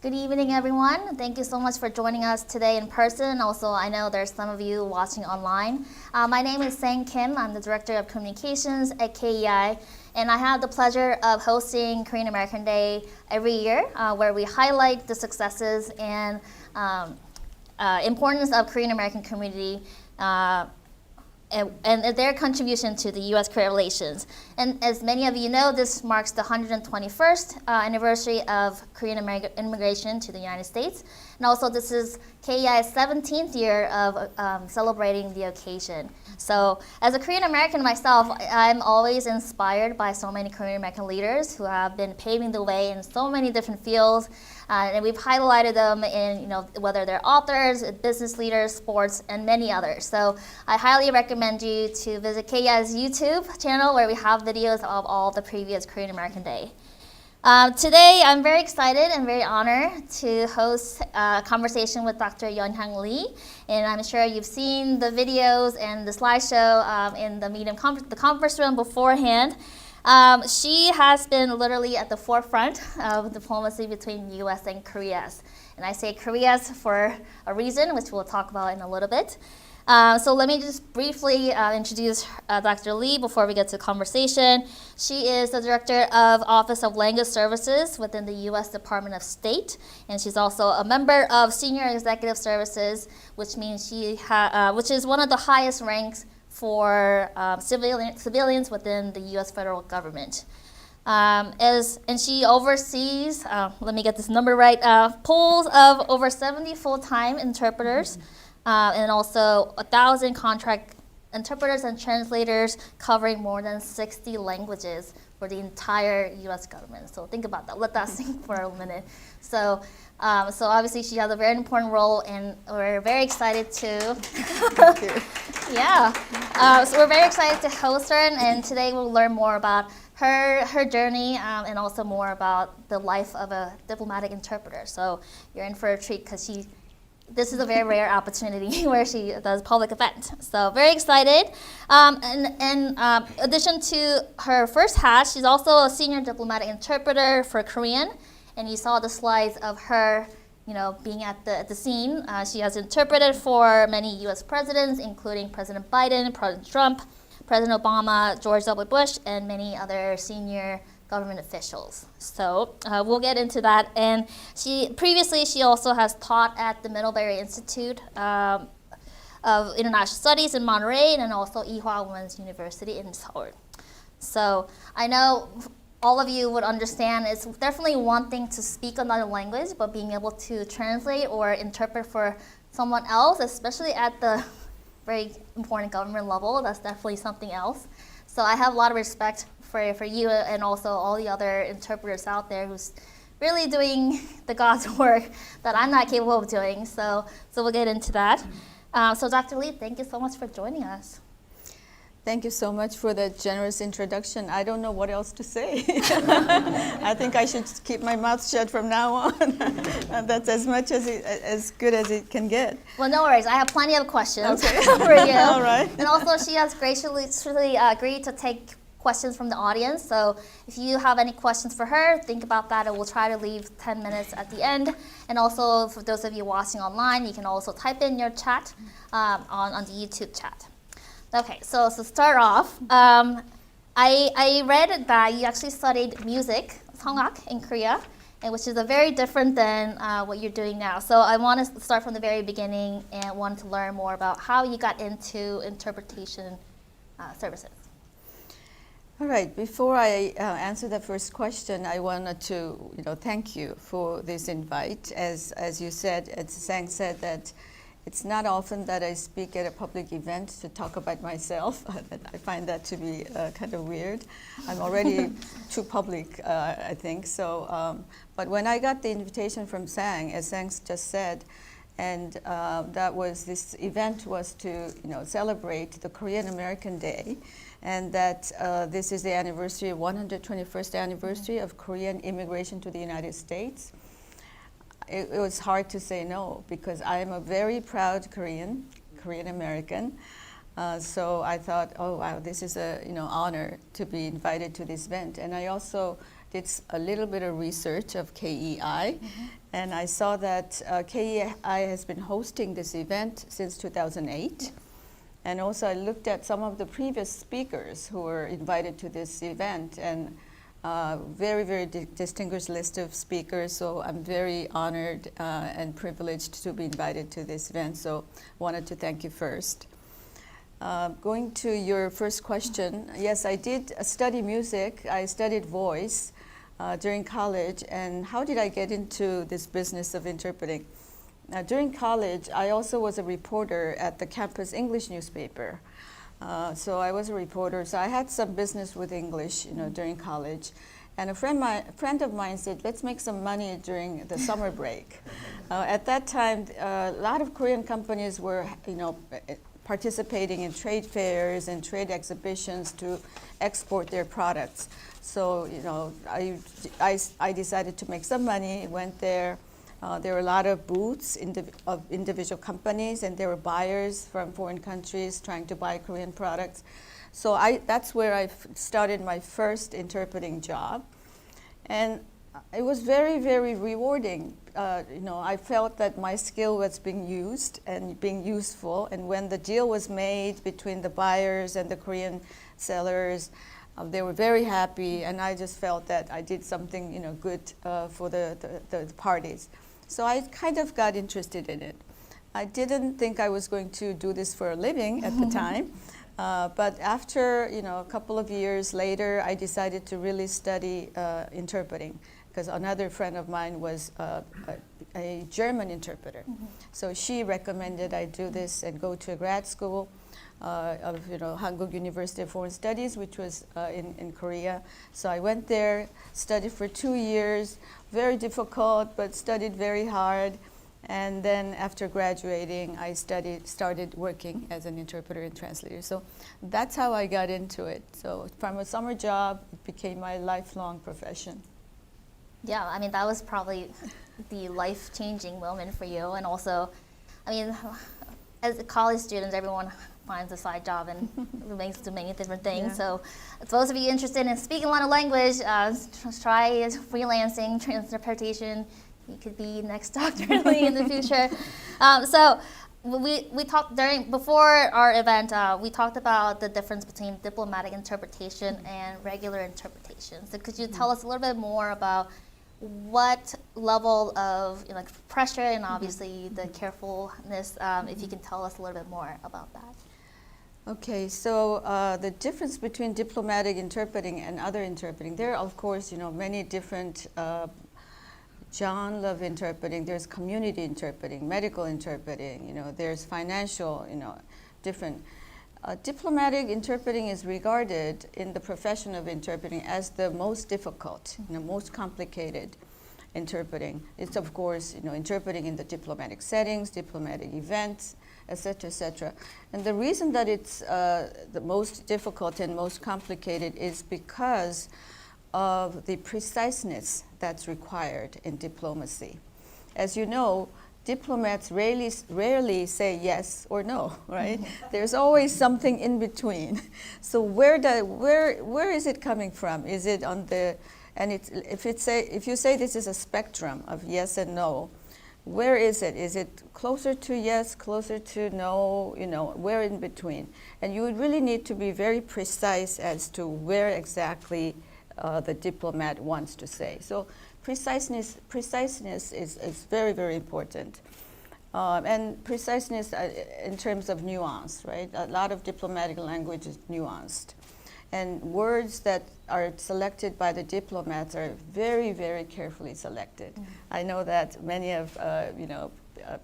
Good evening, everyone. Thank you so much for joining us today in person. Also, I know there's some of you watching online. My name is Sang Kim. I'm the Director of Communications at KADAY, and I have the pleasure of hosting Korean American Day every year, where we highlight the successes and importance of Korean American community and their contribution to the U.S. Korea relations. And as many of you know, this marks the 121st anniversary of Korean American immigration to the United States. And also this is KAI's 17th year of celebrating the occasion. So as a Korean American myself, I'm always inspired by so many Korean American leaders who have been paving the way in so many different fields. And we've highlighted them in, whether they're authors, business leaders, sports, and many others. So I highly recommend you to visit KAI's YouTube channel where we have videos of all the previous Korean American Day. Today, I'm very excited and very honored to host a conversation with Dr. Yun-hyang Lee. And I'm sure you've seen the videos and the slideshow in the conference room beforehand. She has been literally at the forefront of diplomacy between U.S. and Koreas. And I say Koreas for a reason, which we'll talk about in a little bit. So let me just briefly introduce Dr. Lee before we get to the conversation. She is the Director of Office of Language Services within the U.S. Department of State, and she's also a member of Senior Executive Services, which means which is one of the highest ranks for civilians within the U.S. federal government. And she oversees, let me get this number right, pools of over 70 full-time interpreters, and also 1,000 contract interpreters and translators covering more than 60 languages for the entire U.S. government. So think about that. Let that sink for a minute. So obviously she has a very important role, and we're very excited to. Thank you. Yeah. So we're very excited to host her, and today we'll learn more about her journey and also more about the life of a diplomatic interpreter. So you're in for a treat because this is a very rare opportunity where she does public event. So very excited. In addition to her first hat, she's also a senior diplomatic interpreter for Korean. And you saw the slides of her, being at the scene. She has interpreted for many U.S. presidents, including President Biden, President Trump, President Obama, George W. Bush, and many other senior government officials. So we'll get into that. And previously she also has taught at the Middlebury Institute of International Studies in Monterey, and also Ewha Women's University in Seoul. So I know all of you would understand it's definitely one thing to speak another language, but being able to translate or interpret for someone else, especially at the very important government level, that's definitely something else. So I have a lot of respect for you and also all the other interpreters out there who's really doing the God's work that I'm not capable of doing. So we'll get into that. So Dr. Lee, thank you so much for joining us. Thank you so much for that generous introduction. I don't know what else to say. I think I should keep my mouth shut from now on. That's as much as good as it can get. Well, no worries. I have plenty of questions Okay. for you. All right. And also, she has graciously agreed to take questions from the audience. So if you have any questions for her, think about that, and we'll try to leave 10 minutes at the end. And also, for those of you watching online, you can also type in your chat on the YouTube chat. Okay, so to start off, I read that you actually studied music, 성악, in Korea, and which is a very different than what you're doing now. So I want to start from the very beginning and want to learn more about how you got into interpretation services. All right. Before I answer the first question, I wanted to thank you for this invite. As you said, as Sang said, that it's not often that I speak at a public event to talk about myself. I find that to be kind of weird. I'm already too public, I think. So, but when I got the invitation from Sang, as Sang just said, and this event was to celebrate the Korean American Day, and that this is the 121st anniversary of Korean immigration to the United States. It was hard to say no, because I am a very proud Korean American. So I thought, oh wow, this is a honor to be invited to this event. And I also did a little bit of research of KEI, and I saw that KEI has been hosting this event since 2008. And also I looked at some of the previous speakers who were invited to this event, and very, very distinguished list of speakers. So I'm very honored and privileged to be invited to this event. So wanted to thank you first. Going to your first question, yes, I did study music. I studied voice during college. And how did I get into this business of interpreting? During college, I also was a reporter at the campus English newspaper. So I was a reporter. So I had some business with English, during college. And a friend of mine said, let's make some money during the summer break. At that time, a lot of Korean companies were, participating in trade fairs and trade exhibitions to export their products. So, I decided to make some money, went there. There were a lot of booths of individual companies, and there were buyers from foreign countries trying to buy Korean products. So that's where I started my first interpreting job. And it was very, very rewarding. I felt that my skill was being used and being useful. And when the deal was made between the buyers and the Korean sellers, they were very happy. And I just felt that I did something, good for the parties. So I kind of got interested in it. I didn't think I was going to do this for a living at the time. But after, a couple of years later, I decided to really study interpreting, because another friend of mine was a German interpreter. So she recommended I do this and go to a grad school of Hankuk University of Foreign Studies, which was in Korea. So I went there, studied for 2 years, very difficult, but studied very hard. And then after graduating, I started working as an interpreter and translator. So that's how I got into it. So from a summer job, it became my lifelong profession. Yeah, I mean, that was probably the life-changing moment for you. And also, I mean, as a college students, everyone finds a side job and makes do many different things. Yeah. So those of you interested in speaking a lot of language, try freelancing, interpretation. You could be next Dr. Lee in the future. So we talked before our event, we talked about the difference between diplomatic interpretation and regular interpretation. So could you tell us a little bit more about what level of pressure and obviously the carefulness, if you can tell us a little bit more about that? Okay, so the difference between diplomatic interpreting and other interpreting, there are, of course, many different genre of interpreting. There's community interpreting, medical interpreting, there's financial, different. Diplomatic interpreting is regarded in the profession of interpreting as the most difficult, most complicated interpreting. It's, of course, interpreting in the diplomatic settings, diplomatic events, et cetera, and the reason that it's the most difficult and most complicated is because of the preciseness that's required in diplomacy. As you know, diplomats rarely say yes or no, right? There's always something in between. So where is it coming from? Is it on the, and if you say this is a spectrum of yes and no, where is it? Is it closer to yes, closer to no, where in between? And you would really need to be very precise as to where exactly the diplomat wants to say. So preciseness is very, very important. And preciseness in terms of nuance, right? A lot of diplomatic language is nuanced. And words that are selected by the diplomats are very, very carefully selected. I know that many of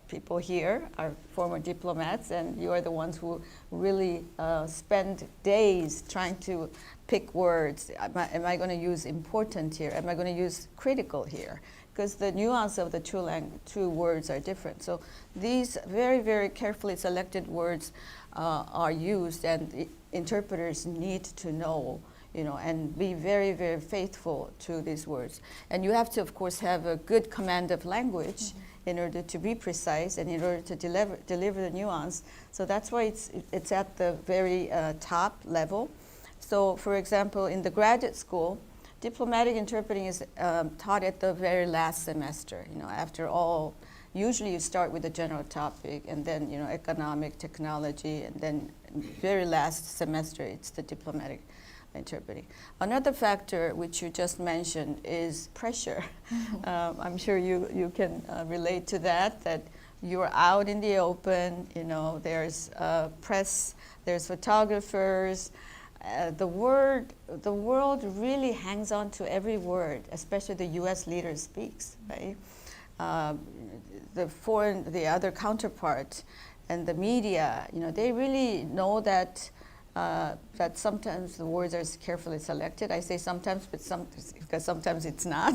people here are former diplomats, and you are the ones who really spend days trying to pick words. Am I going to use important here? Am I going to use critical here? Because the nuance of the two words are different. So these very, very carefully selected words are used, and the interpreters need to know, and be very, very faithful to these words. And you have to, of course, have a good command of language in order to be precise and in order to deliver the nuance. So that's why it's at the very top level. So, for example, in the graduate school, diplomatic interpreting is taught at the very last semester. After all, usually you start with a general topic, and then economic, technology, and then very last semester it's the diplomatic interpreting. Another factor which you just mentioned is pressure. I'm sure you can relate to that you're out in the open, there's press, there's photographers. The world really hangs on to every word, especially the U.S. leader speaks, right? The other counterpart and the media, they really know that sometimes the words are carefully selected. I say sometimes, because sometimes it's not,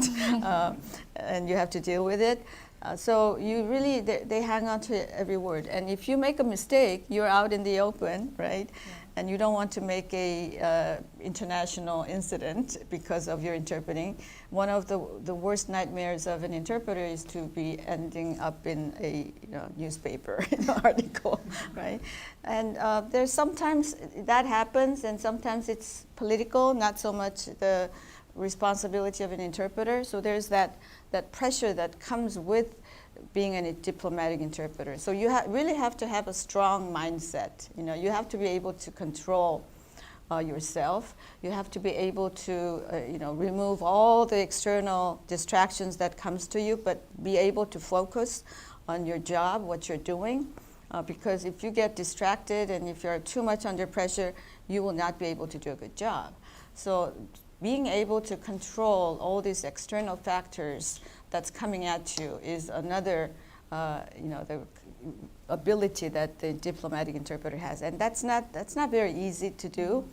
and you have to deal with it. So you really, they hang on to every word. And if you make a mistake, you're out in the open, right? Yeah. And you don't want to make a international incident because of your interpreting. One of the worst nightmares of an interpreter is to be ending up in a newspaper article, right? And there's sometimes that happens, and sometimes it's political, not so much the responsibility of an interpreter. So there's that pressure that comes with being a diplomatic interpreter. So you really have to have a strong mindset. You have to be able to control yourself. You have to be able to remove all the external distractions that comes to you, but be able to focus on your job, what you're doing. Because if you get distracted and if you're too much under pressure, you will not be able to do a good job. So being able to control all these external factors that's coming at you is another, the ability that the diplomatic interpreter has, and that's not very easy to do.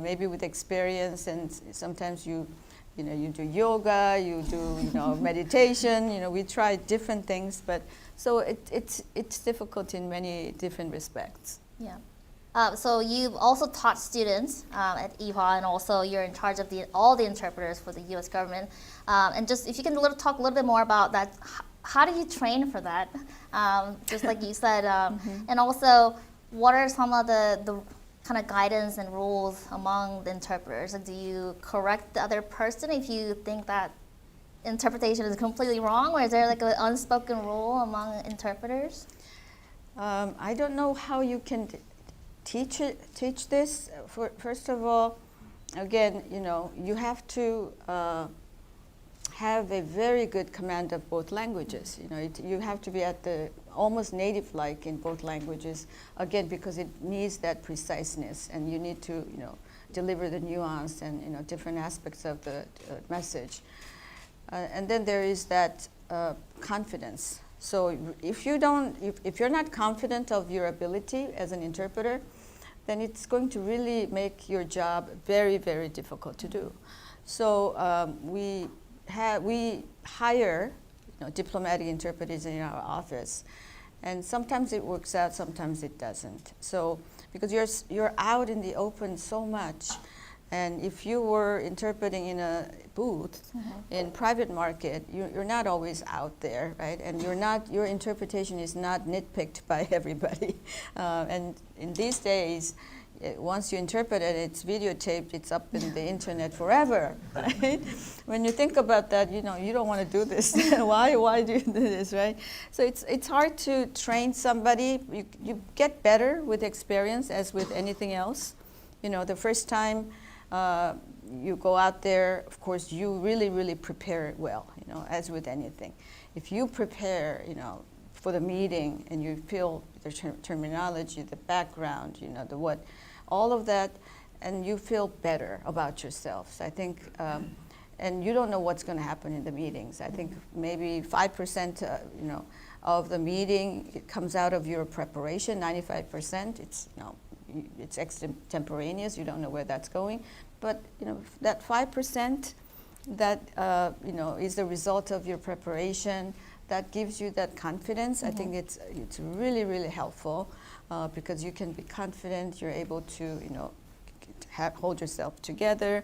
Maybe with experience, and sometimes you do yoga, you do meditation. We try different things, but so it's difficult in many different respects. Yeah. So you've also taught students at EHA, and also you're in charge of all the interpreters for the U.S. government. And just if you can talk a little bit more about that, how do you train for that? Just like you said, and also what are some of the kind of guidance and rules among the interpreters? Do you correct the other person if you think that interpretation is completely wrong, or is there like an unspoken rule among interpreters? I don't know how you can teach this. First of all, again, you have to have a very good command of both languages. You have to be at the almost native-like in both languages, again, because it needs that preciseness, and you need to deliver the nuance and different aspects of the message. And then there is that confidence. So if you're not confident of your ability as an interpreter, then it's going to really make your job very, very difficult to do. So we hire diplomatic interpreters in our office, and sometimes it works out, sometimes it doesn't. So because you're out in the open so much, and if you were interpreting in a booth in private market, you're not always out there, right? And your interpretation is not nitpicked by everybody. And in these days, once you interpret it, it's videotaped, it's up in the internet forever, right? When you think about that, you don't want to do this. Why do you do this, right? So it's hard to train somebody. You get better with experience, as with anything else. The first time you go out there, of course, you really, really prepare it well, as with anything. If you prepare, for the meeting, and you feel the terminology, the background, the what, all of that, and you feel better about yourself. So I think, and you don't know what's going to happen in the meetings. I think maybe 5%, of the meeting, it comes out of your preparation. 95%, it's extemporaneous. You don't know where that's going, but that 5% that is the result of your preparation. That gives you that confidence. I think it's really, really helpful because you can be confident. You're able to hold yourself together.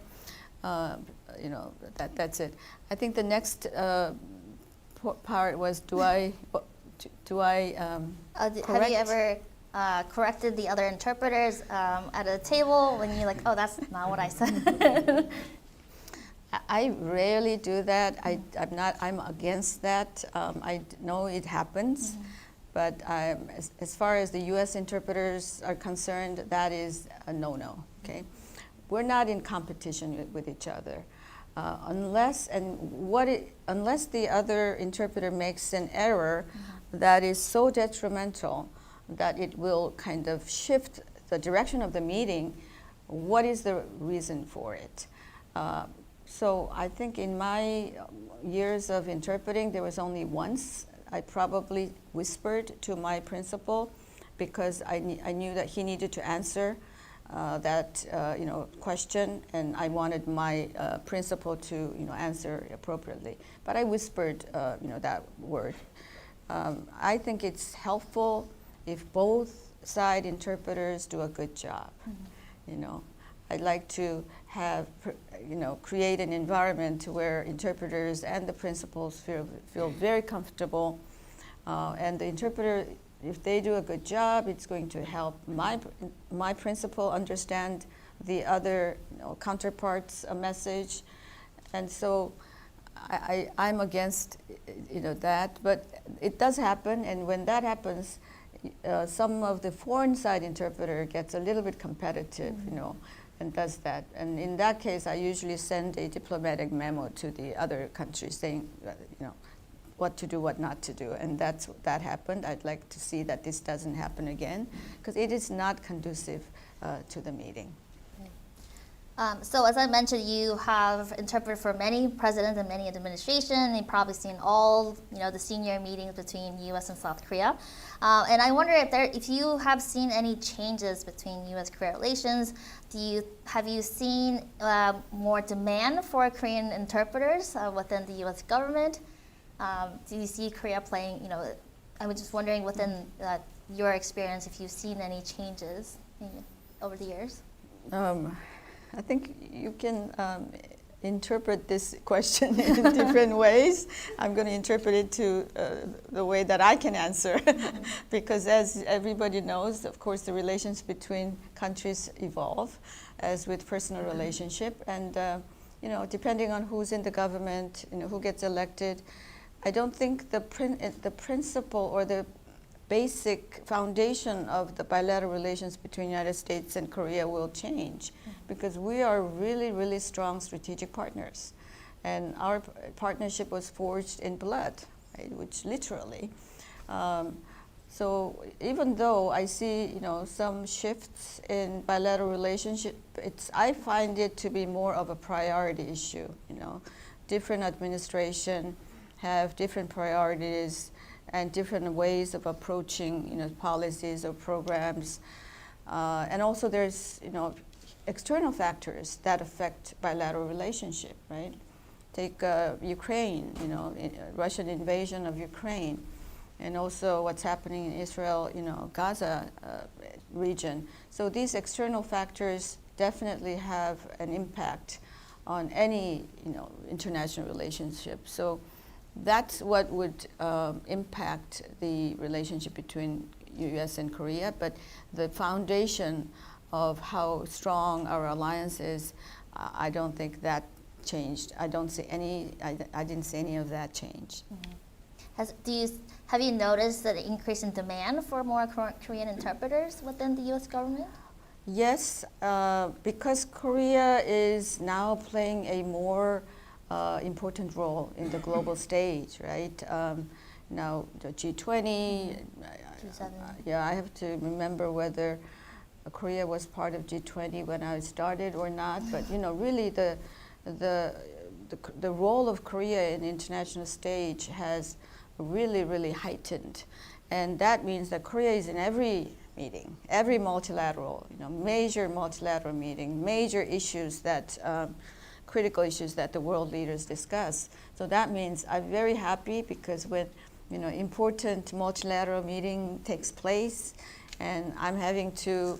That's it. I think the next part was have you ever corrected the other interpreters at a table when you're like, oh, that's not what I said? I rarely do that. I'm against that. I know it happens, but as far as the U.S. interpreters are concerned, that is a no-no. Okay, we're not in competition with each other, unless the other interpreter makes an error that is so detrimental that it will kind of shift the direction of the meeting. What is the reason for it? So I think in my years of interpreting, there was only once I probably whispered to my principal because I knew that he needed to answer that question, and I wanted my principal to answer appropriately. But I whispered that word. I think it's helpful if both side interpreters do a good job. I'd like to have, create an environment where interpreters and the principals feel very comfortable. And the interpreter, if they do a good job, it's going to help my principal understand the other counterpart's message. And so I'm against that, but it does happen. And when that happens, some of the foreign side interpreter gets a little bit competitive, and does that. And in that case, I usually send a diplomatic memo to the other country saying, what to do, what not to do. And that happened. I'd like to see that this doesn't happen again, because it is not conducive to the meeting. So as I mentioned, you have interpreted for many presidents and many administrations, and you've probably seen all the senior meetings between U.S. and South Korea. And I wonder if you have seen any changes between U.S.-Korea relations. Have you seen more demand for Korean interpreters within the U.S. government? Do you see Korea playing? I was just wondering within your experience if you've seen any changes over the years. I think you can interpret this question in different ways. I'm going to interpret it to the way that I can answer, because as everybody knows, of course, the relations between countries evolve, as with personal relationship, and depending on who's in the government, who gets elected, I don't think the principle or the basic foundation of the bilateral relations between the United States and Korea will change, because we are really, really strong strategic partners. And our partnership was forged in blood, right, which literally. So even though I see some shifts in bilateral relationship, I find it to be more of a priority issue. Different administration have different priorities and different ways of approaching policies or programs. And also there's external factors that affect bilateral relationship, right? Take Ukraine, Russian invasion of Ukraine, and also what's happening in Israel, Gaza region. So these external factors definitely have an impact on any international relationship. So that's what would impact the relationship between U.S. and Korea. But the foundation of how strong our alliance is, I don't think that changed. I didn't see any of that change. Mm-hmm. Have you noticed an increase in demand for more Korean interpreters within the U.S. government? Yes, because Korea is now playing a more important role in the global stage, right? Now the G20, G7. I have to remember whether Korea was part of G20 when I started or not, but really the role of Korea in the international stage has really, really heightened. And that means that Korea is in every meeting, every multilateral, major multilateral meeting, major issues that critical issues that the world leaders discuss. So that means I'm very happy, because when important multilateral meeting takes place, and I'm having to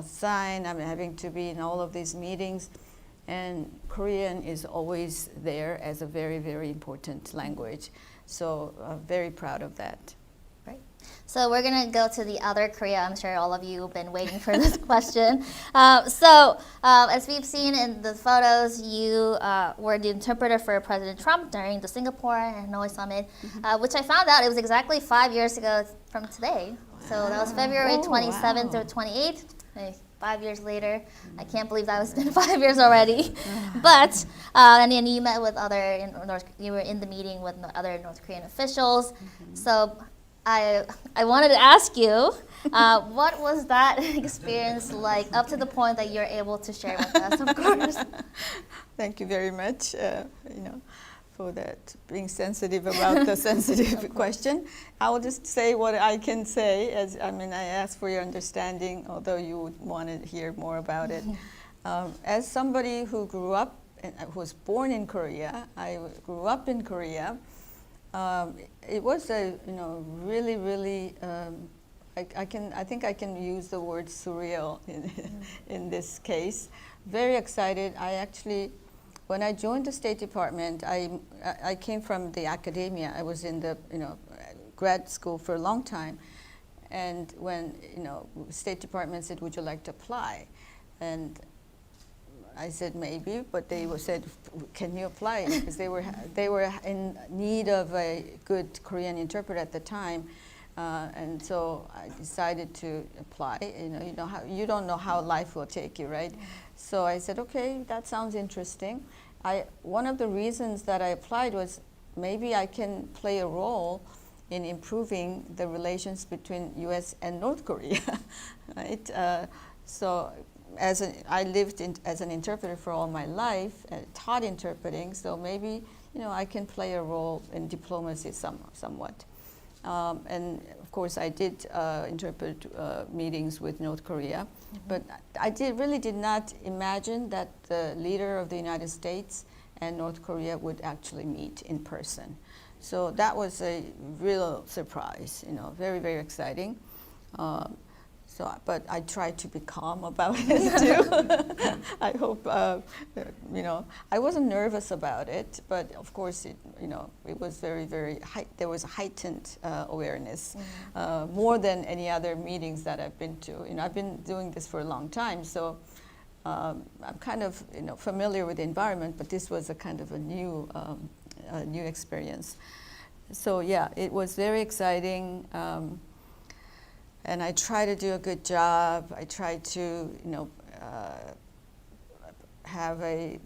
sign, I'm having to be in all of these meetings, and Korean is always there as a very, very important language. So very proud of that. Right. So we're going to go to the other Korea. I'm sure all of you have been waiting for this question. As we've seen in the photos, you were the interpreter for President Trump during the Singapore and Hanoi summit, which I found out it was exactly 5 years ago from today. So that was February 27th through 28th. 5 years later, I can't believe that was been 5 years already. But and then you met with you were in the meeting with other North Korean officials. So I wanted to ask you, what was that experience like up to the point that you're able to share with us, of course? Thank you very much, for that, being sensitive about the sensitive question. I will just say what I can say. I ask for your understanding, although you would want to hear more about it. As somebody who grew up, who was born in Korea, I grew up in Korea. It was a, really, really. I think I can use the word surreal in this case. Very excited. When I joined the State Department, I came from the academia. I was in the grad school for a long time, and when State Department said, "Would you like to apply?" and I said maybe, but they said, "Can you apply?" Because they were in need of a good Korean interpreter at the time, and so I decided to apply. You don't know how life will take you, right? So I said, okay, that sounds interesting. One of the reasons that I applied was maybe I can play a role in improving the relations between U.S. and North Korea, right? I lived as an interpreter for all my life, taught interpreting, so maybe I can play a role in diplomacy somewhat. And of course, I did interpret meetings with North Korea, but I really did not imagine that the leader of the United States and North Korea would actually meet in person. So that was a real surprise, very, very exciting. But I tried to be calm about it too. I hope, I wasn't nervous about it, but of course it was very, very, there was heightened awareness, more than any other meetings that I've been to. I've been doing this for a long time, so I'm kind of, familiar with the environment, but this was a kind of a new experience. So yeah, it was very exciting. And I try to do a good job. I try to, have a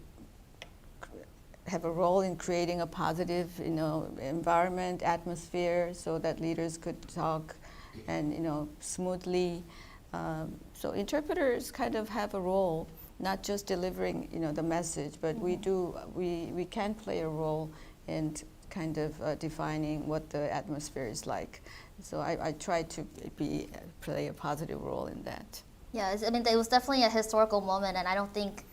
role in creating a positive, environment, atmosphere, so that leaders could talk, and smoothly. So interpreters kind of have a role, not just delivering, the message, but we can play a role in kind of defining what the atmosphere is like. So I try to play a positive role in that. Yeah, it was definitely a historical moment, and I don't think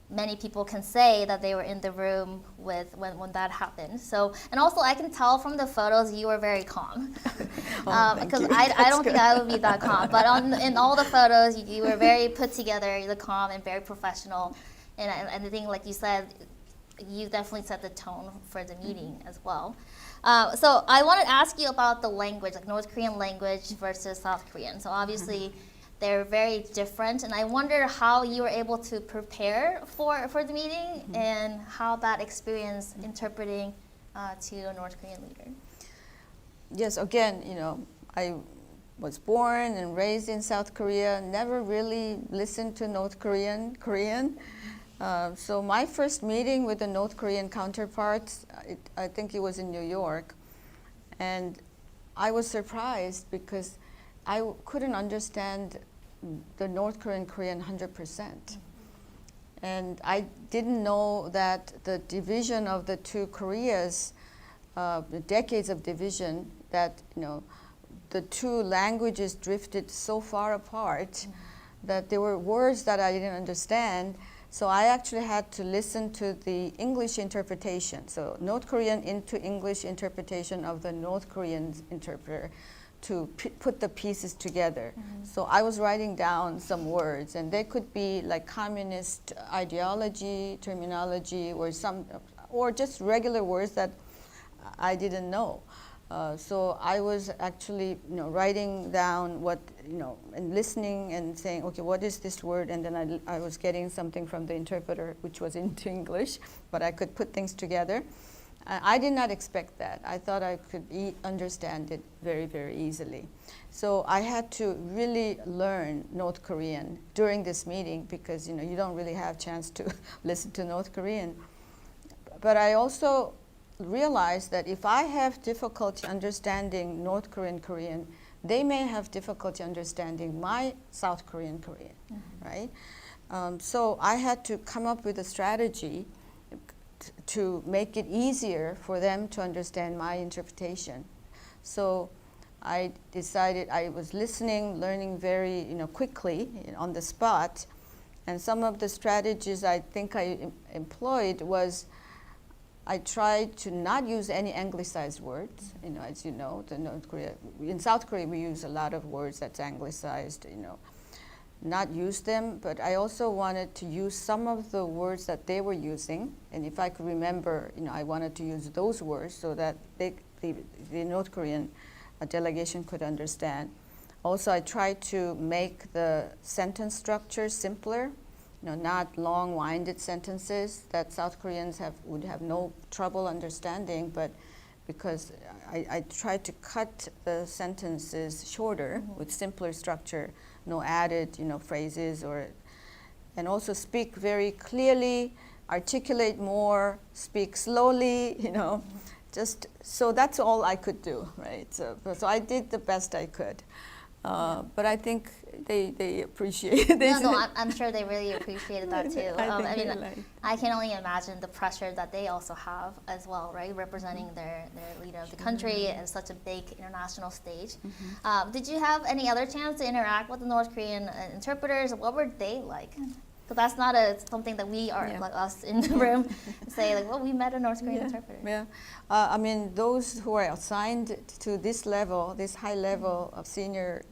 many people can say that they were in the room when that happened. So, and also I can tell from the photos you were very calm, because I don't think I would be that calm. But in all the photos, you were very put together, you're calm and very professional, and I think, like you said, you definitely set the tone for the meeting as well. So I wanted to ask you about the language, like North Korean language versus South Korean. So obviously they're very different, and I wonder how you were able to prepare for the meeting and how that experience interpreting to a North Korean leader. Yes, again, I was born and raised in South Korea, never really listened to North Korean. So my first meeting with the North Korean counterparts, I think it was in New York, and I was surprised because I couldn't understand the North Korean 100%. And I didn't know that the division of the two Koreas, the decades of division, that the two languages drifted so far apart that there were words that I didn't understand. So I actually had to listen to the English interpretation. So North Korean into English interpretation of the North Korean interpreter to put the pieces together. So I was writing down some words, and they could be like communist ideology, terminology, or just regular words that I didn't know. So I was actually, writing down what, and listening and saying, okay, what is this word? And then I was getting something from the interpreter, which was into English, but I could put things together. I did not expect that. I thought I could understand it very, very easily. So I had to really learn North Korean during this meeting because, you don't really have a chance to listen to North Korean. But I also realized that if I have difficulty understanding North Korean, they may have difficulty understanding my South Korean, right? So I had to come up with a strategy to make it easier for them to understand my interpretation. So I decided I was listening, learning very quickly on the spot, and some of the strategies I think I employed was I tried to not use any anglicized words. As you know, in South Korea we use a lot of words that's anglicized. Not use them, but I also wanted to use some of the words that they were using, and if I could remember, I wanted to use those words so that the North Korean delegation could understand. Also, I tried to make the sentence structure simpler, not long-winded sentences that South Koreans would have no trouble understanding, but because I tried to cut the sentences shorter with simpler structure, no added, phrases, and also speak very clearly, articulate more, speak slowly, just so that's all I could do, right? So I did the best I could, but I think they appreciate it. No, I'm sure they really appreciated that too. I can only imagine the pressure that they also have as well, right? Representing their leader of the country in such a big international stage. Did you have any other chance to interact with the North Korean interpreters? What were they like? Because that's not something that we are, like us in the room, say like, well, we met a North Korean interpreter. Yeah, those who are assigned to this level, this high level of senior,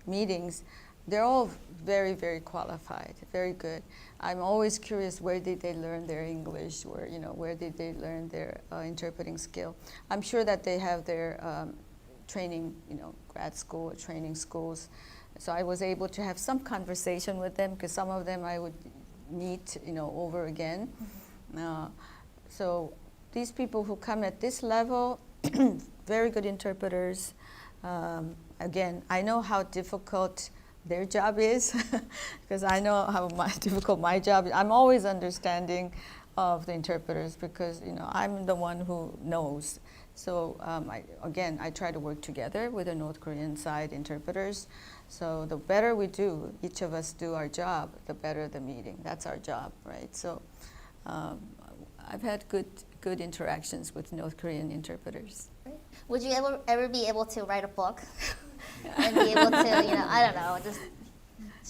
meetings, they're all very, very qualified, very good. I'm always curious, where did they learn their English, where did they learn their interpreting skill? I'm sure that they have their training, grad school or training schools. So I was able to have some conversation with them because some of them I would meet, over again. So these people who come at this level, very good interpreters. Again, I know how difficult their job is because I know how difficult my job is. I'm always understanding of the interpreters because I'm the one who knows. So I try to work together with the North Korean side interpreters. So the better we do, each of us do our job, the better the meeting. That's our job, right? So I've had good interactions with North Korean interpreters. Would you ever be able to write a book and be able to, I don't know, just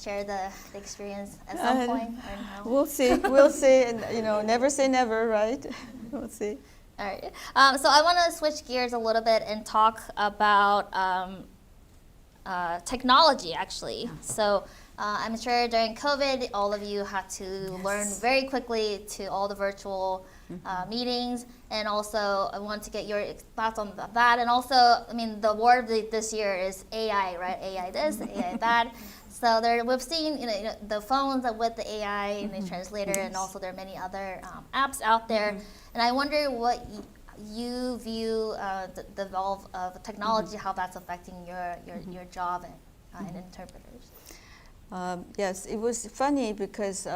share the experience at some point? Or no? We'll see. We'll see. And, never say never, right? We'll see. All right. So I want to switch gears a little bit and talk about technology, actually. So I'm sure during COVID, all of you had to learn very quickly to all the virtual meetings, and also I want to get your thoughts on that. And also, the word this year is AI, right? AI this, AI that. So we've seen, the phones with the AI and the translator, and also there are many other apps out there. And I wonder what you view the evolve of technology, how that's affecting your job and interpreters. Yes, it was funny because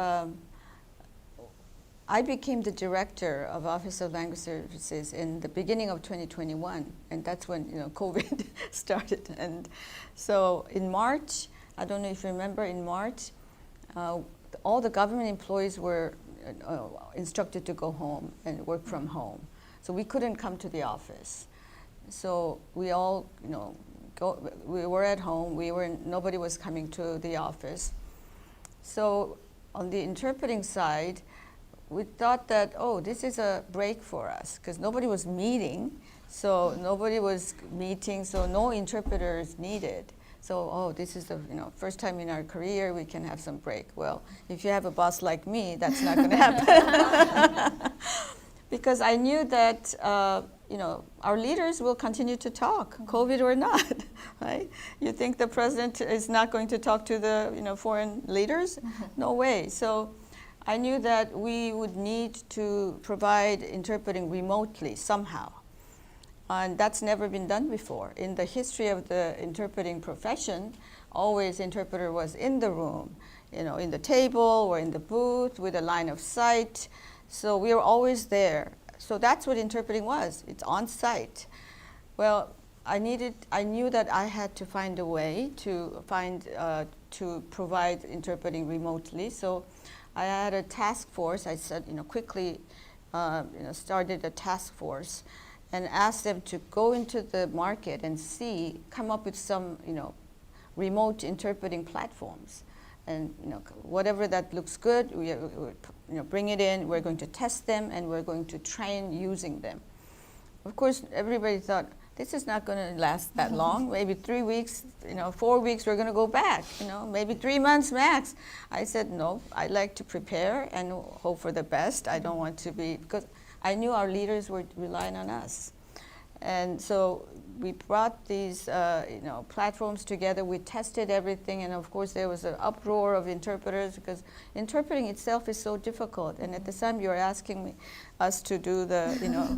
I became the director of Office of Language Services in the beginning of 2021, and that's when COVID started. And so in March, I don't know if you remember, in March, all the government employees were instructed to go home and work from home. So we couldn't come to the office. So we all, we were at home. Nobody was coming to the office. So on the interpreting side, we thought that, this is a break for us because nobody was meeting. So nobody was meeting, so no interpreters needed. So, this is the first time in our career we can have some break. Well, if you have a boss like me, that's not going to happen. Because I knew that, our leaders will continue to talk, COVID or not, right? You think the president is not going to talk to the, foreign leaders? No way. So I knew that we would need to provide interpreting remotely somehow. And that's never been done before. In the history of the interpreting profession, always interpreter was in the room, in the table or in the booth with a line of sight. So we were always there. So that's what interpreting was. It's on site. Well, I knew that I had to find a way to provide interpreting remotely. So I had a task force. I said, quickly, started a task force and asked them to go into the market and come up with some, remote interpreting platforms. And whatever that looks good, we bring it in. We're going to test them, and we're going to train using them. Of course, everybody thought this is not going to last that long. Maybe 3 weeks, 4 weeks, we're going to go back. Maybe 3 months max. I said no. I like to prepare and hope for the best. I don't want to be, because I knew our leaders were relying on us. And so we brought these platforms together. We tested everything, and of course there was an uproar of interpreters because interpreting itself is so difficult. And at the time you were asking us to do the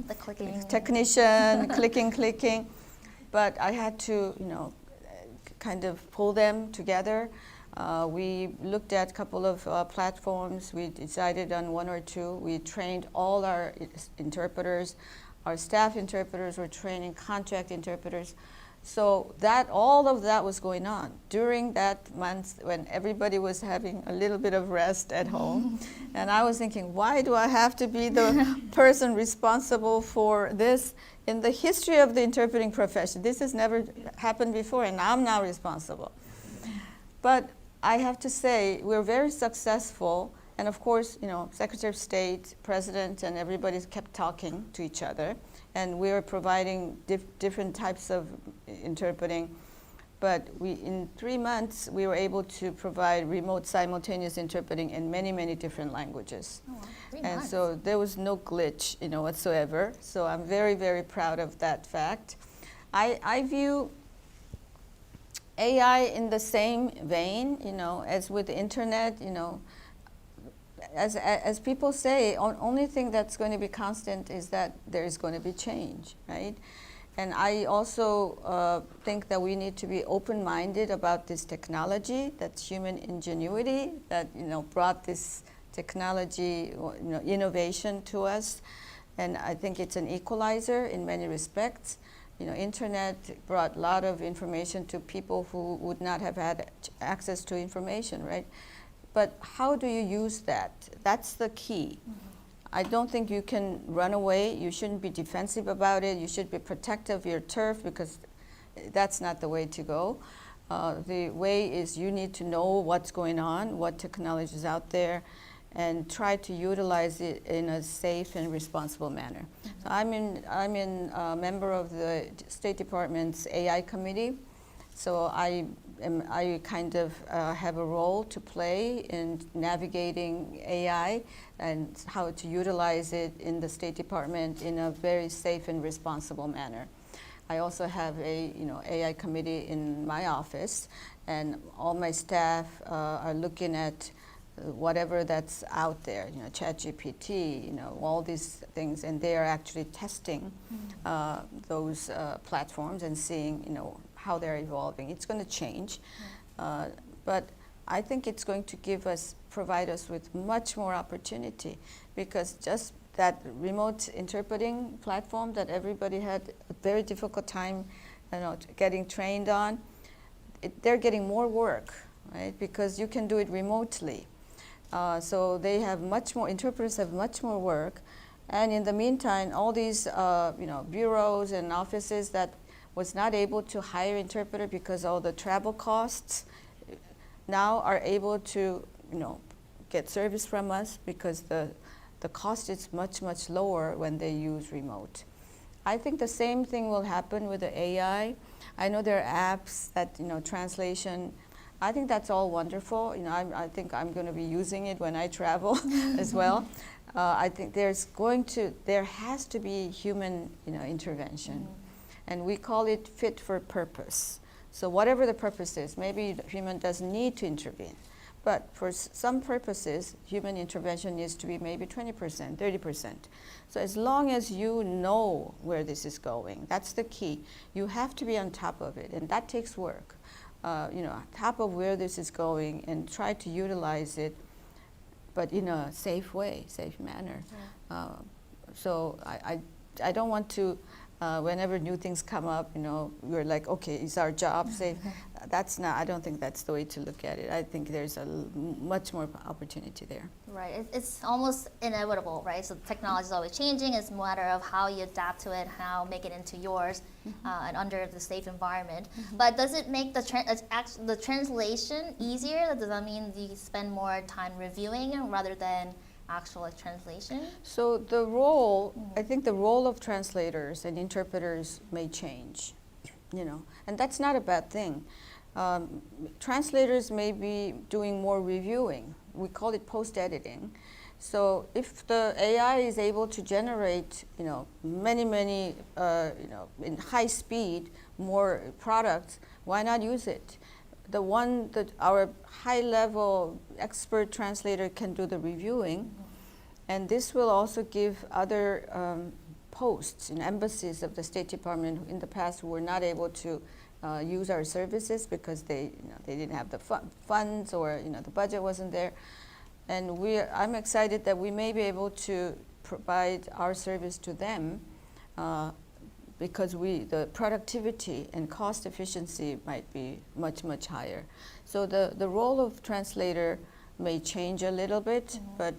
the clicking, technician, clicking, but I had to kind of pull them together. We looked at a couple of platforms. We decided on 1 or 2. We trained all our interpreters. Our staff interpreters were training contract interpreters. So all of that was going on during that month when everybody was having a little bit of rest at home. And I was thinking, why do I have to be the person responsible for this in the history of the interpreting profession? This has never happened before, and I'm now responsible. But I have to say, we're very successful. And of course, Secretary of State, President, and everybody kept talking to each other. And we were providing different types of interpreting. But in 3 months, we were able to provide remote simultaneous interpreting in many, many different languages. Oh, wow. 3 And months. so there was no glitch, whatsoever. So I'm very, very proud of that fact. I view AI in the same vein, as with the internet, as people say, only thing that's going to be constant is that there is going to be change, right? And I also think that we need to be open-minded about this technology, that's human ingenuity, that brought this technology, innovation to us. And I think it's an equalizer in many respects. Internet brought a lot of information to people who would not have had access to information, right? But how do you use that? That's the key. I don't think you can run away. You shouldn't be defensive about it. You should be protective of your turf, because that's not the way to go. The way is you need to know what's going on, what technology is out there, and try to utilize it in a safe and responsible manner. So I'm a member of the State Department's AI committee. So I kind of have a role to play in navigating AI and how to utilize it in the State Department in a very safe and responsible manner. I also have a AI committee in my office, and all my staff are looking at whatever that's out there, ChatGPT, all these things, and they are actually testing those platforms and seeing, how they're evolving. It's going to change, but I think it's going to provide us with much more opportunity, because just that remote interpreting platform that everybody had a very difficult time, getting trained on, they're getting more work, right? Because you can do it remotely. So they have interpreters have much more work. And in the meantime, all these bureaus and offices that was not able to hire interpreter because all the travel costs, now are able to get service from us, because the cost is much, much lower when they use remote. I think the same thing will happen with the AI. I know there are apps that, translation. I think that's all wonderful. I think I'm going to be using it when I travel as well. I think there has to be human, intervention, and we call it fit for purpose. So whatever the purpose is, maybe the human doesn't need to intervene, but for some purposes, human intervention needs to be maybe 20%, 30%. So as long as you know where this is going, that's the key. You have to be on top of it, and that takes work. On top of where this is going, and try to utilize it, but in a safe way, safe manner. Yeah. So I don't want to, whenever new things come up, we're like, okay, it's our job, safe. I don't think that's the way to look at it. I think there's much more opportunity there. Right, it's almost inevitable, right? So technology is always changing. It's a matter of how you adapt to it, how make it into yours, and under the safe environment. But does it make the translation easier? Does that mean you spend more time reviewing rather than actual translation? So I think the role of translators and interpreters may change, and that's not a bad thing. Translators may be doing more reviewing. We call it post-editing. So if the AI is able to generate, many, in high speed, more products, why not use it? The one that our high-level expert translator can do the reviewing, and this will also give other posts in embassies of the State Department in the past who were not able to use our services because they didn't have the funds, or the budget wasn't there. And I'm excited that we may be able to provide our service to them because the productivity and cost efficiency might be much, much higher. So the role of translator may change a little bit, but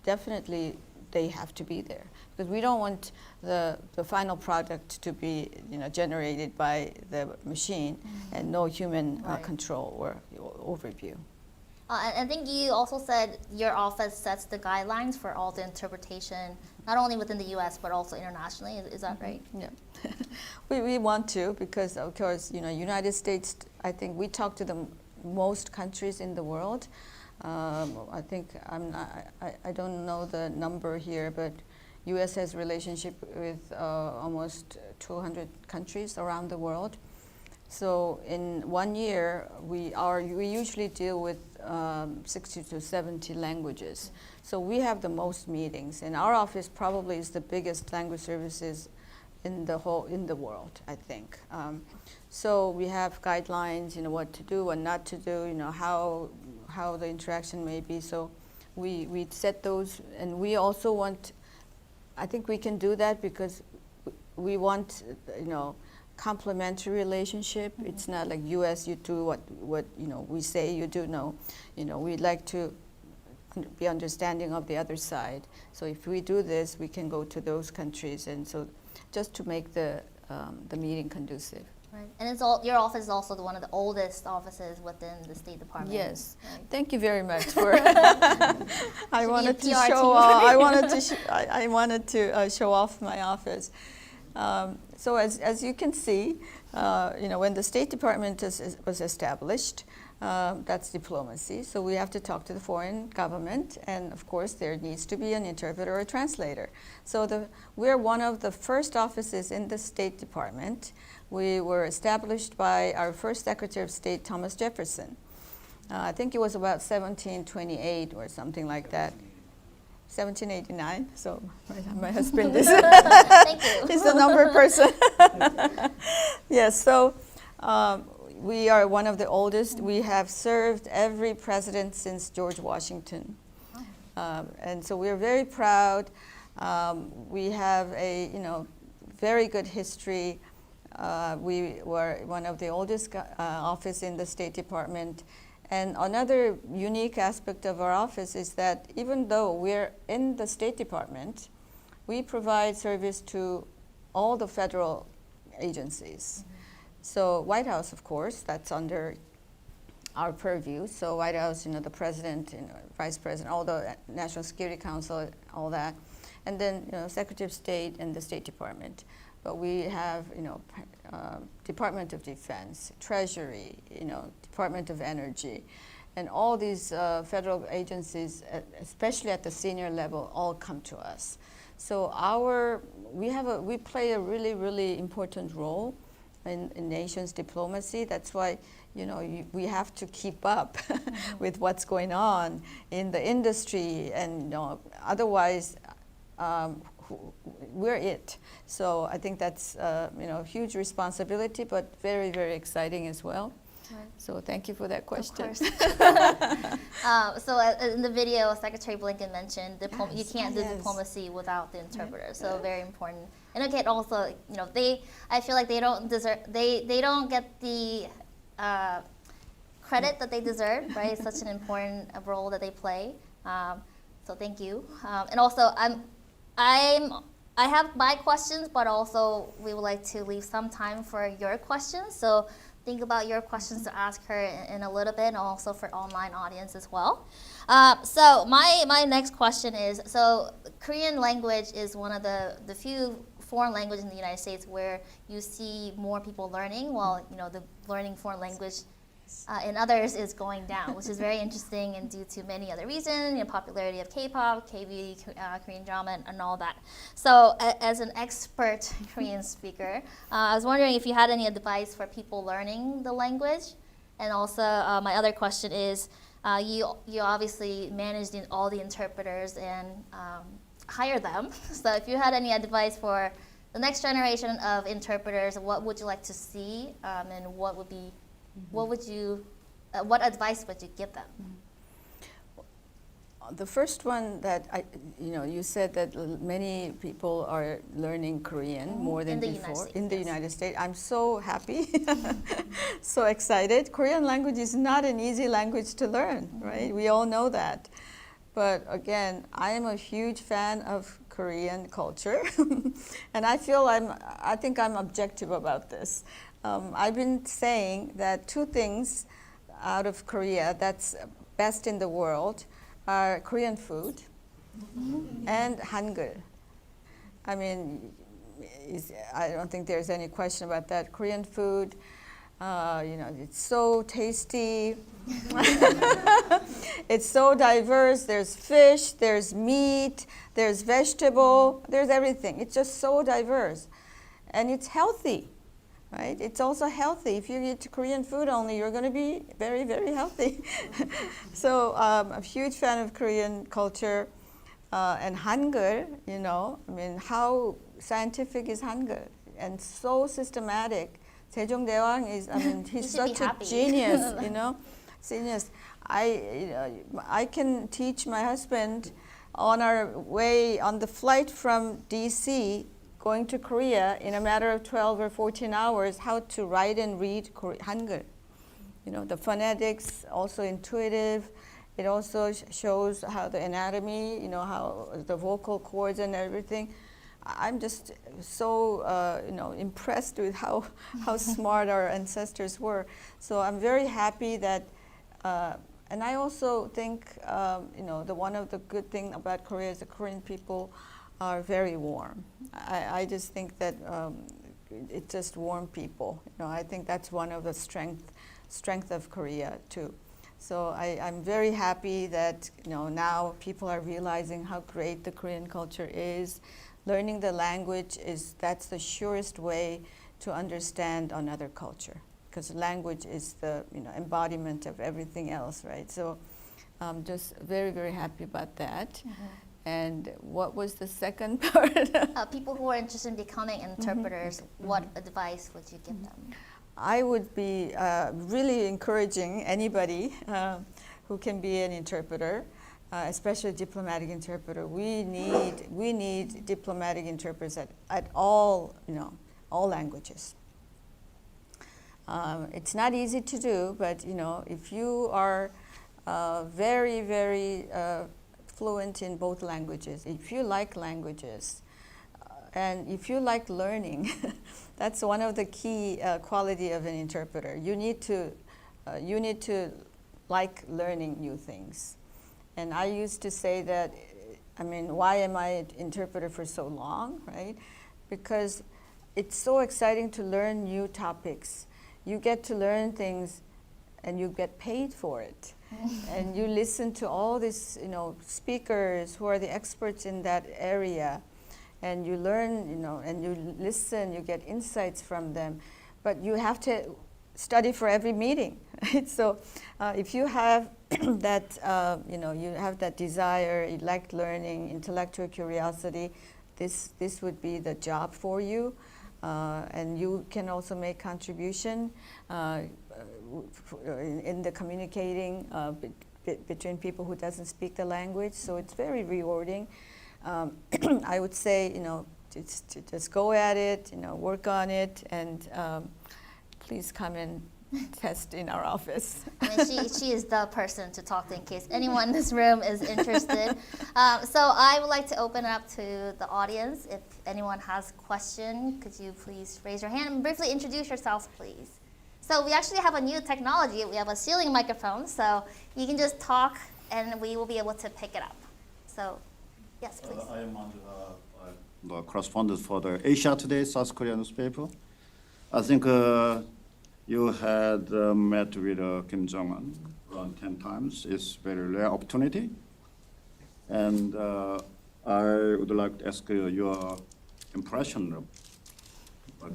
definitely they have to be there, because we don't want the final product to be generated by the machine and no human control or overview. I think you also said your office sets the guidelines for all the interpretation, not only within the U.S. but also internationally. Is that right? Yeah, we want to, because of course United States. I think we talk to the most countries in the world. I think I don't know the number here, but U.S. has relationship with almost 200 countries around the world. So in 1 year, we usually deal with 60 to 70 languages. So we have the most meetings, and our office probably is the biggest language services in the world, I think. So we have guidelines, what to do, what not to do, how the interaction may be. So we set those, and we also want. I think we can do that because we want, complementary relationship. It's not like U.S. you do what we say you do. No, we'd like to be understanding of the other side. So if we do this, we can go to those countries, and so just to make the meeting conducive. Right, and your office is also one of the oldest offices within the State Department. Yes, right. Thank you very much for. I wanted to show off. I wanted to show off my office. So as you can see, when the State Department was established, that's diplomacy. So we have to talk to the foreign government, and of course there needs to be an interpreter or a translator. So we're one of the first offices in the State Department. We were established by our first Secretary of State, Thomas Jefferson. I think it was about 1728 or something like that. 1789. So my husband is he's the number person. Yes. So we are one of the oldest. We have served every president since George Washington, and so we're very proud. We have a very good history. We were one of the oldest office in the State Department. And another unique aspect of our office is that even though we're in the State Department, we provide service to all the federal agencies. So White House, of course, that's under our purview. So White House, the president, vice president, all the National Security Council, all that. And then, Secretary of State and the State Department. But we have, Department of Defense, Treasury, Department of Energy, And all these federal agencies, especially at the senior level, all come to us. So we play a really, really important role in nations' diplomacy. That's why, we have to keep up with what's going on in the industry, and otherwise, we're it. So I think that's huge responsibility, but very, very exciting as well. Right. So thank you for that question. Of course. So in the video, Secretary Blinken mentioned you can't do diplomacy without the interpreter. So very important. And again, also, I feel like they don't get the credit that they deserve, right? It's such an important role that they play. So thank you. And also, I have my questions, but also we would like to leave some time for your questions. So think about your questions to ask her in a little bit, and also for online audience as well. So my next question is, so Korean language is one of the few foreign languages in the United States where you see more people learning, while the learning foreign language in others is going down, which is very interesting, and due to many other reasons, popularity of K-pop, KBD, Korean drama, and all that. So as an expert Korean speaker, I was wondering if you had any advice for people learning the language. And also my other question is, you obviously manage all the interpreters and hire them. So if you had any advice for the next generation of interpreters, what would you like to see, and what advice would you give them? The first one that you said that many people are learning Korean more than before in the United States. I'm so happy, so excited. Korean language is not an easy language to learn, right? We all know that. But again, I am a huge fan of Korean culture, and I think I'm objective about this. I've been saying that two things out of Korea that's best in the world are Korean food and Hangul. I mean, I don't think there's any question about that. Korean food, it's so tasty. It's so diverse. There's fish, there's meat, there's vegetable, there's everything. It's just so diverse. And it's healthy. Right? It's also healthy. If you eat Korean food only, you're going to be very, very healthy. So I'm a huge fan of Korean culture. And Hangul, how scientific is Hangul? And so systematic. Sejongdaewang he's such a genius, genius. I can teach my husband on the flight from DC going to Korea in a matter of 12 or 14 hours, how to write and read Hangul. The phonetics, also intuitive. It also shows how the anatomy, how the vocal cords and everything. I'm just so, impressed with how smart our ancestors were. So I'm very happy that, and I also think, one of the good things about Korea is the Korean people are very warm. I just think that it's just warm people. I think that's one of the strength of Korea too. So I'm very happy that now people are realizing how great the Korean culture is. Learning the language that's the surest way to understand another culture, because language is the embodiment of everything else, right? So I'm just very, very happy about that. And what was the second part? People who are interested in becoming interpreters, what advice would you give them? I would be really encouraging anybody who can be an interpreter, especially a diplomatic interpreter. We need diplomatic interpreters at all languages. It's not easy to do, but if you are very, very fluent in both languages, if you like languages, and if you like learning, that's one of the key quality of an interpreter. You need to like learning new things. And I used to say that, why am I an interpreter for so long, right? Because it's so exciting to learn new topics. You get to learn things and you get paid for it. and you listen to all these, speakers who are the experts in that area, and you learn, and you listen, you get insights from them, but you have to study for every meeting, right? So if you have that, you have that desire, you like learning, intellectual curiosity, this would be the job for you. And you can also make contribution in the communicating between people who doesn't speak the language. So it's very rewarding. I would say, just go at it, work on it, and please come and test in our office. I mean, she is the person to talk to in case anyone in this room is interested. So I would like to open it up to the audience. If anyone has a question, could you please raise your hand and briefly introduce yourselves, please? So we actually have a new technology. We have a ceiling microphone, so you can just talk and we will be able to pick it up. So, yes, please. I am the correspondent for the Asia Today, South Korea newspaper. I think you had met with Kim Jong-un around 10 times. It's a very rare opportunity. And I would like to ask you your impression of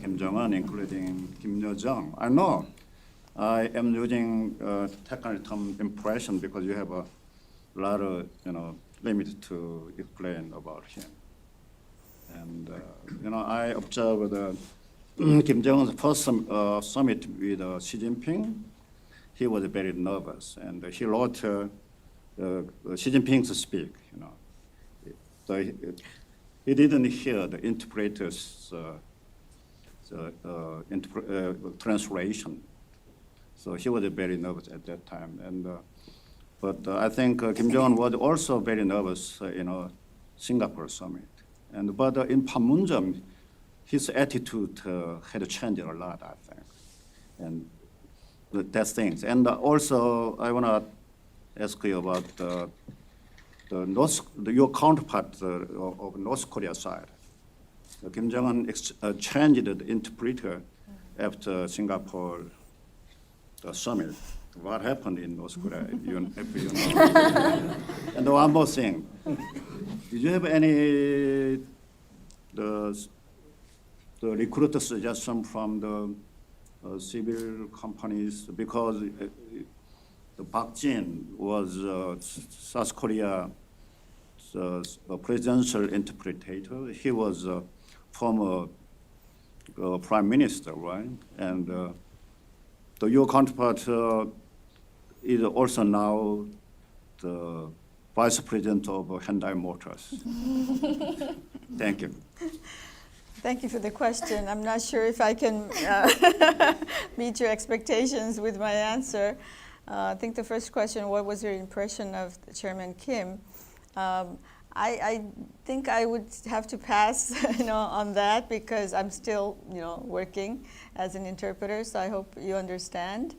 Kim Jong-un, including Kim Yo-jong. I know I am using technical term impression because you have a lot of limit to explain about him. And I observed Kim Jong-un's first summit with Xi Jinping. He was very nervous, and he wrote Xi Jinping's speak. So he didn't hear the interpreter's translation. So he was very nervous at that time. And but I think Kim Jong-un was also very nervous Singapore summit. But in Panmunjom, his attitude had changed a lot, I think, and that's things. And also, I want to ask you about your counterpart of North Korea side. Kim Jong-un changed the interpreter after Singapore summit. What happened in North Korea, if you know? And one more thing. Did you have any the recruiter suggestion from the civil companies? Because the Park Jin was South Korea presidential interpreter. He was a former prime minister, right? And your counterpart is also now the vice president of Hyundai Motors. Thank you. Thank you for the question. I'm not sure if I can meet your expectations with my answer. I think the first question, what was your impression of Chairman Kim? I think I would have to pass, on that because I'm still, working as an interpreter. So I hope you understand.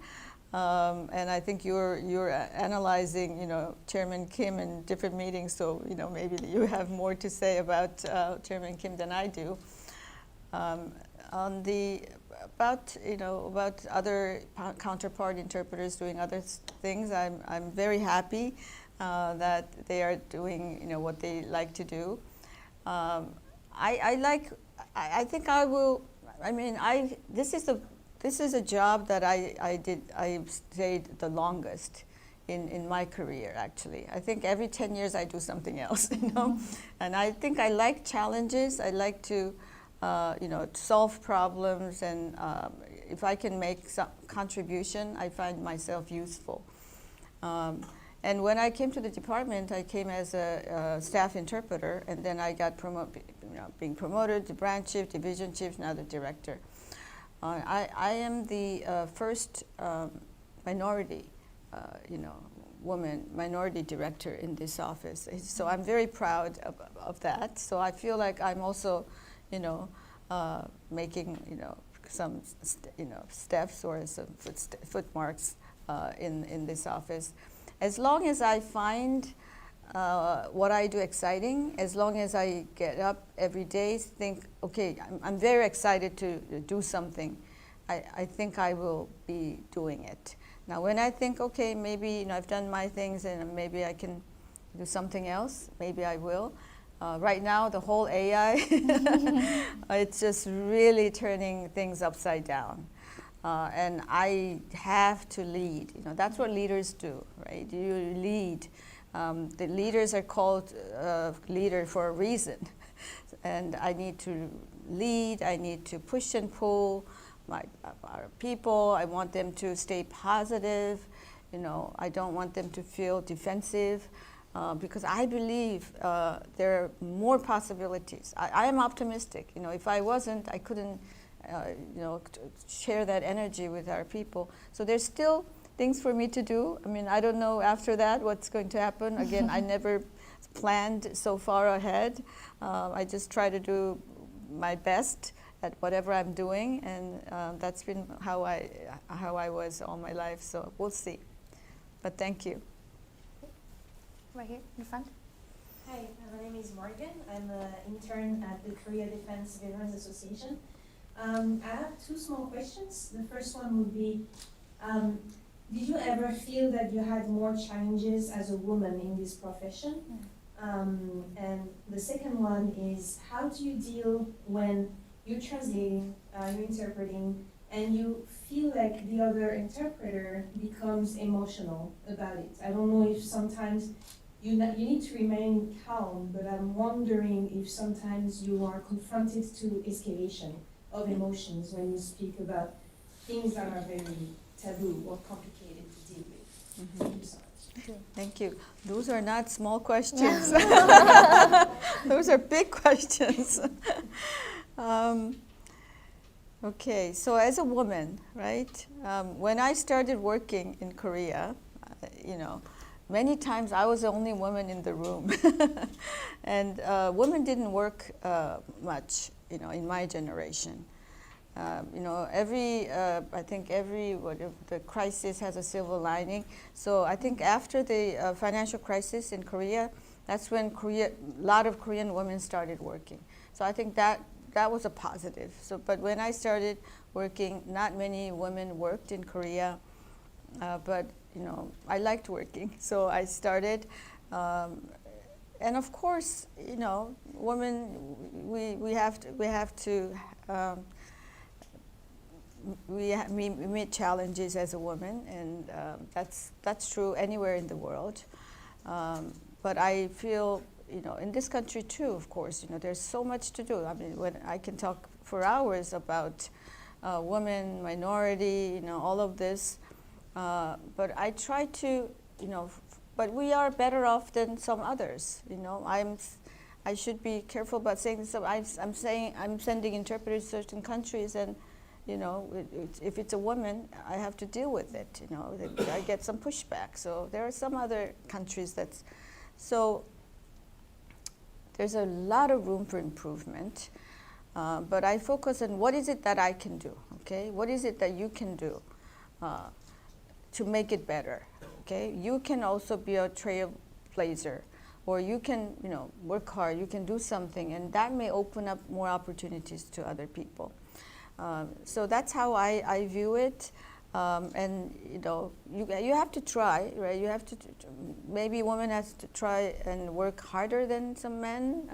And I think you're analyzing, Chairman Kim in different meetings. So maybe you have more to say about Chairman Kim than I do. About other counterpart interpreters doing other things, I'm very happy that they are doing what they like to do. I think I will. I mean, this is a job that I stayed the longest in my career. Actually, I think every 10 years I do something else. And I think I like challenges. I like to solve problems, and if I can make some contribution, I find myself useful. And when I came to the department, I came as a staff interpreter, and then I got being promoted to branch chief, division chief, now the director. I am the first minority, woman minority director in this office. So I'm very proud of that. So I feel like I'm also making, some, steps or some footmarks in this office. As long as I find what I do exciting, as long as I get up every day, think, okay, I'm very excited to do something I think I will be doing it. Now, when I think, okay, maybe I've done my things and maybe I can do something else, maybe I will. Right now, the whole AI, it's just really turning things upside down. And I have to lead. That's what leaders do, right? You lead. The leaders are called leader for a reason. And I need to lead. I need to push and pull our people. I want them to stay positive. I don't want them to feel defensive. Because I believe there are more possibilities. I am optimistic. If I wasn't, I couldn't, share that energy with our people. So there's still things for me to do. I mean, I don't know after that what's going to happen. Again, I never planned so far ahead. I just try to do my best at whatever I'm doing, and that's been how I was all my life. So we'll see. But thank you. Right here in the front. Hi, my name is Morgan. I'm an intern at the Korea Defense Veterans Association. I have two small questions. The first one would be, did you ever feel that you had more challenges as a woman in this profession? And the second one is, how do you deal when you're translating, you're interpreting, and you feel like the other interpreter becomes emotional about it? I don't know if sometimes you need to remain calm, but I'm wondering if sometimes you are confronted to escalation of emotions when you speak about things that are very taboo or complicated to deal with. Mm-hmm. Thank you so much. Thank you. Those are not small questions. Those are big questions. Okay, so as a woman, right, when I started working in Korea, many times I was the only woman in the room. And women didn't work much, in my generation. I think the crisis has a silver lining. So I think after the financial crisis in Korea, that's when a lot of Korean women started working. So I think that was a positive. So, but when I started working, not many women worked in Korea, but I liked working, so I started. And of course, women, we meet challenges as a woman, and that's true anywhere in the world. But I feel, in this country too, of course, there's so much to do. I mean, when I can talk for hours about women, minority, all of this. But I try to, but we are better off than some others. I should be careful about saying this. I'm saying I'm sending interpreters to certain countries, and if it's a woman, I have to deal with it. I get some pushback. So there are some other countries so there's a lot of room for improvement. But I focus on what is it that I can do. Okay, what is it that you can do to make it better? Okay, you can also be a trailblazer, or you can, work hard. You can do something, and that may open up more opportunities to other people. So that's how I view it. And you have to try, right? You have to maybe a woman has to try and work harder than some men.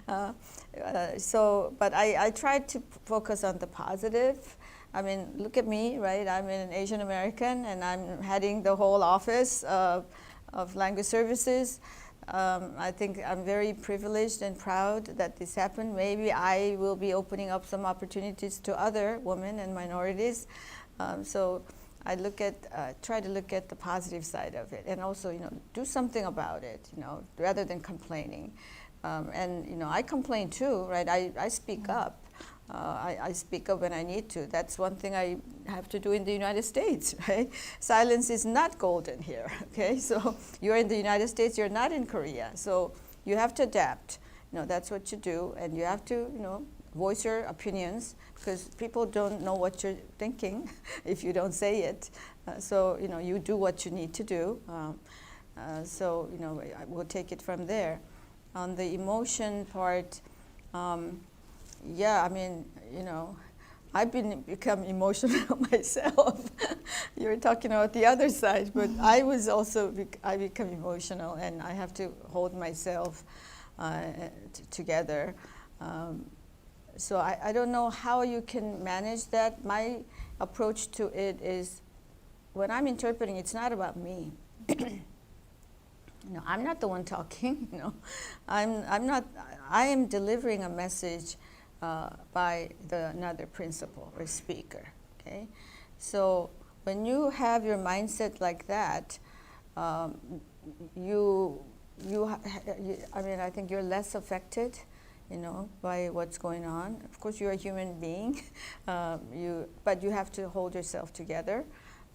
But I try to focus on the positive. I mean, look at me, right? I'm an Asian American, and I'm heading the whole office of language services. I think I'm very privileged and proud that this happened. Maybe I will be opening up some opportunities to other women and minorities. So I try to look at the positive side of it, and also, do something about it, rather than complaining. And I complain too, right? I speak up. I speak up when I need to. That's one thing I have to do in the United States, right? Silence is not golden here, okay? So you're in the United States, you're not in Korea. So you have to adapt. That's what you do, and you have to, voice your opinions, because people don't know what you're thinking if you don't say it. So you do what you need to do. So we'll take it from there. On the emotion part, yeah, I mean, I've become emotional myself. You were talking about the other side, but I become emotional, and I have to hold myself together. So I don't know how you can manage that. My approach to it is, when I'm interpreting, it's not about me. I'm not the one talking. I'm not. I am delivering a message by another principal or speaker. Okay, so when you have your mindset like that, I think you're less affected, by what's going on. Of course, you're a human being, but you have to hold yourself together.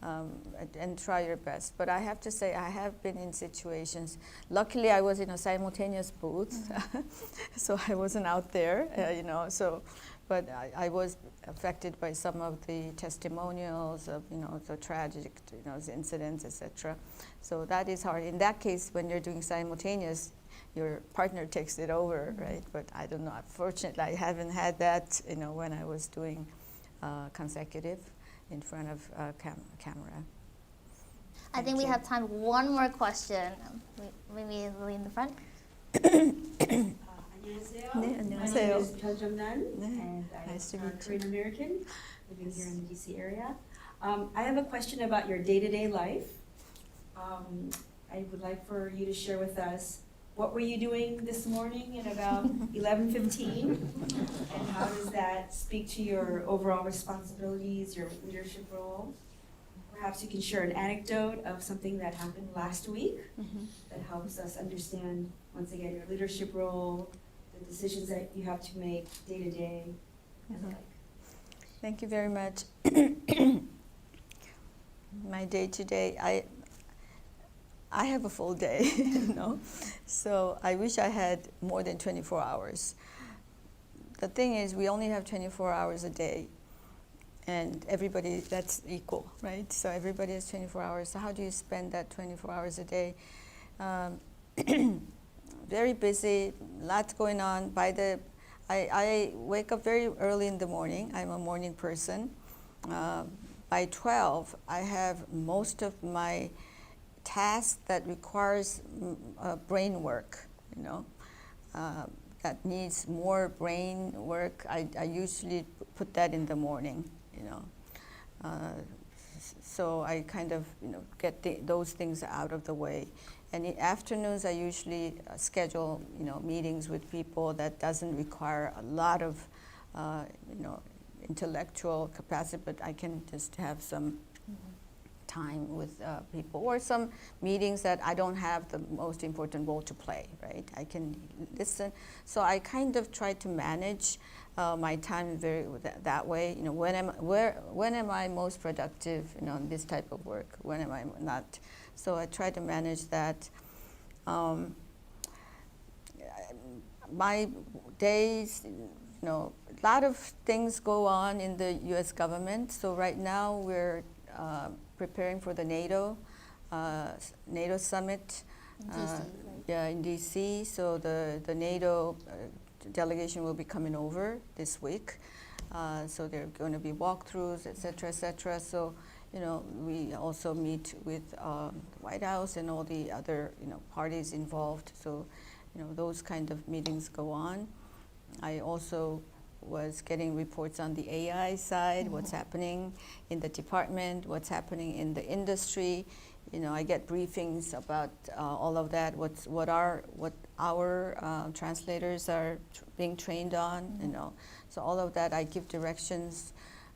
And try your best. But I have to say, I have been in situations. Luckily, I was in a simultaneous booth, so I wasn't out there, So, but I was affected by some of the testimonials of, the tragic, incidents, etc. So that is hard. In that case, when you're doing simultaneous, your partner takes it over, right? But I don't know. Fortunately, I haven't had that, when I was doing consecutive in front of camera. I think we have time for one more question. Maybe Lily in the front. 안녕하세요. 네, My name 안녕하세요. is Jung-nan, 네, and I'm nice to a meet you. Korean American living here in the DC area. I have a question about your day-to-day life. I would like for you to share with us, what were you doing this morning at about 11:15? And how does that speak to your overall responsibilities, your leadership role? Perhaps you can share an anecdote of something that happened last week that helps us understand, once again, your leadership role, the decisions that you have to make day to day, and the like. Thank you very much. My day to day, I have a full day, so I wish I had more than 24 hours. The thing is, we only have 24 hours a day, and everybody, that's equal, right? So everybody has 24 hours. So how do you spend that 24 hours a day? Very busy, lots going on. I wake up very early in the morning. I'm a morning person. By 12, I have most of my tasks that requires brain work, that needs more brain work. I usually put that in the morning, so I kind of, get those things out of the way. And in afternoons, I usually schedule, meetings with people that doesn't require a lot of, intellectual capacity, but I can just have some time with people, or some meetings that I don't have the most important role to play, right? I can listen. So I kind of try to manage my time that way. When am I most productive, in this type of work? When am I not? So I try to manage that. My days, a lot of things go on in the U.S. government. So right now we're preparing for the NATO summit. In DC, right? Yeah, in DC. So the NATO delegation will be coming over this week. So there are going to be walkthroughs, et cetera. So, we also meet with the White House and all the other, parties involved. So, those kind of meetings go on. I also was getting reports on the AI side, what's happening in the department, what's happening in the industry. I get briefings about all of that, what our translators are being trained on, So all of that, I give directions.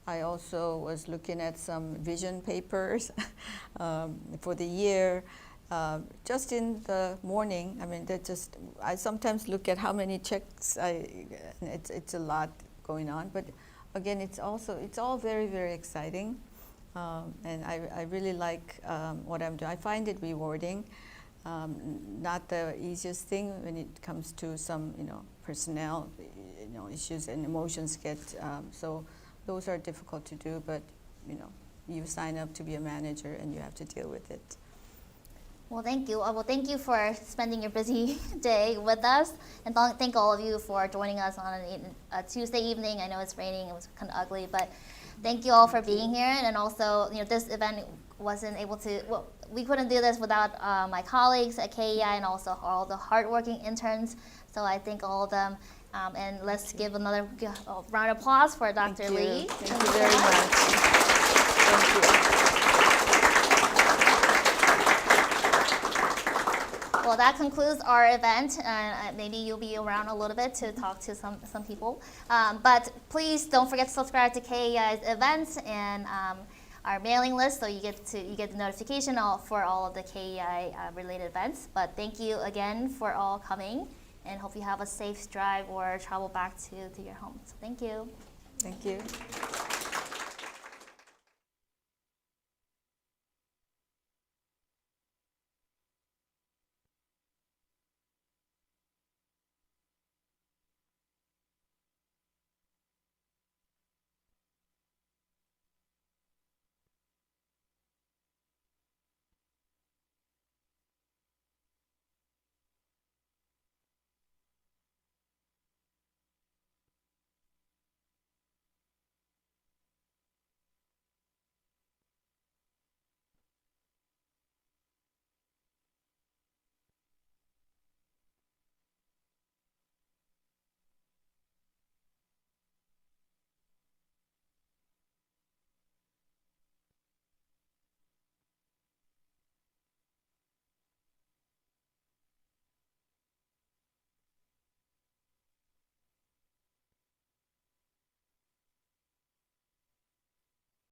I also was looking at some vision papers for the year. Just in the morning, I sometimes look at how many checks, it's a lot going on. But again, it's all very, very exciting. And I really like what I'm doing. I find it rewarding. Not the easiest thing when it comes to some, personnel, issues and emotions get, so those are difficult to do, but, you sign up to be a manager and you have to deal with it. Well, thank you. Well, thank you for spending your busy day with us, and thank all of you for joining us on a Tuesday evening. I know it's raining; it was kind of ugly, but thank you all for being here. And also, this event wasn't able to. Well, we couldn't do this without my colleagues at KADAY and also all the hardworking interns. So I thank all of them. And let's give another round of applause for Dr. Lee. Thank you very much. Thank you. Well, that concludes our event, and maybe you'll be around a little bit to talk to some people. But please don't forget to subscribe to KADAY's events and our mailing list, so you get the notification for all of the KADAY related events. But thank you again for all coming, and hope you have a safe drive or travel back to your home. So thank you. Thank you.